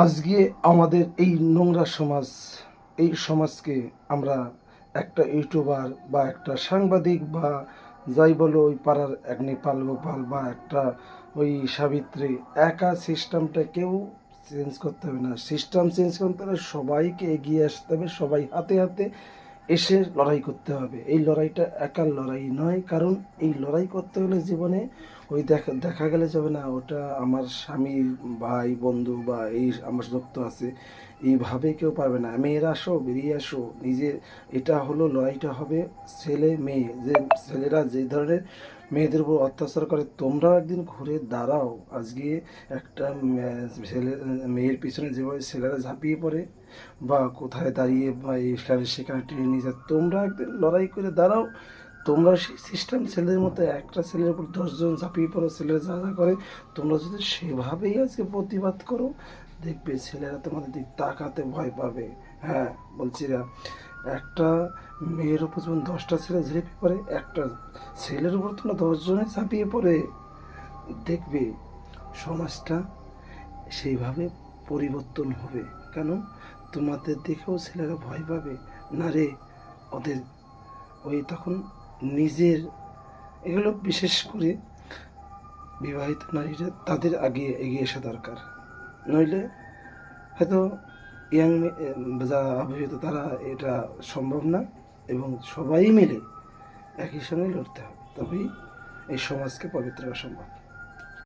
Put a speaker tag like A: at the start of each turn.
A: আজকে আমাদের এই নোংরা সমাজ, এই সমাজকে আমরা একটা ইউটিউবার বা একটা সাংবাদিক বা যাই বলো ওই পাড়ার এক নেপাল গোপাল বা একটা ওই সাবিত্রী, একা সিস্টেমটা কেউ চেঞ্জ করতে হবে না। সিস্টেম চেঞ্জ করতে হবে, সবাইকে এগিয়ে আসতে হবে, সবাই হাতে হাতে এসে লড়াই করতে হবে। এই লড়াইটা একার লড়াই নয়, কারণ এই লড়াই করতে হলে জীবনে ওই দেখা দেখা গেলে যাবে না ওটা আমার স্বামীর ভাই বন্ধু বা এই আমার যুক্ত আছে, এইভাবে কেউ পারবে না। মেয়েরা আসো, বেরিয়ে আসো, নিজে এটা হলো লড়াইটা হবে ছেলে মেয়ে। যে ছেলেরা যে ধরনের মেয়েদের উপর অত্যাচার করে, তোমরাও একদিন ঘুরে দাঁড়াও। আজকে একটা ছেলে মেয়ের পিছনে যেভাবে ছেলেরা ঝাঁপিয়ে পড়ে বা কোথায় দাঁড়িয়ে বা এখানে সেখানে টেনে নিয়ে যায়, তোমরা একদিন লড়াই করে দাঁড়াও। তোমরা সেই সিস্টেম ছেলেদের মতো একটা ছেলের উপর 10 জন ঝাঁপিয়ে পড়ো, ছেলেরা যা যা করে তোমরা যদি সেভাবেই আজকে প্রতিবাদ করো, দেখবে ছেলেরা তোমাদের দিক তাকাতে ভয় পাবে। হ্যাঁ, বলছি না, একটা মেয়ের উপর যখন 10টা ছেলে ঝাঁপিয়ে পড়ে, একটা ছেলের উপর তোমরা 10 জনে ঝাঁপিয়ে পড়ে, দেখবে সমাজটা সেইভাবে পরিবর্তন হবে। কেন? তোমাদের দেখেও ছেলেরা ভয় পাবে। না রে, ওদের ওই তখন নিজের, এগুলো বিশেষ করে বিবাহিত নারীরা তাদের আগে এগিয়ে আসা দরকার। নইলে হয়তো ইয়াং যা অবিবাহিত তারা এটা সম্ভব না, এবং সবাই মিলে একই সঙ্গে লড়তে হবে, তবেই এই সমাজকে পবিত্র করা সম্ভব।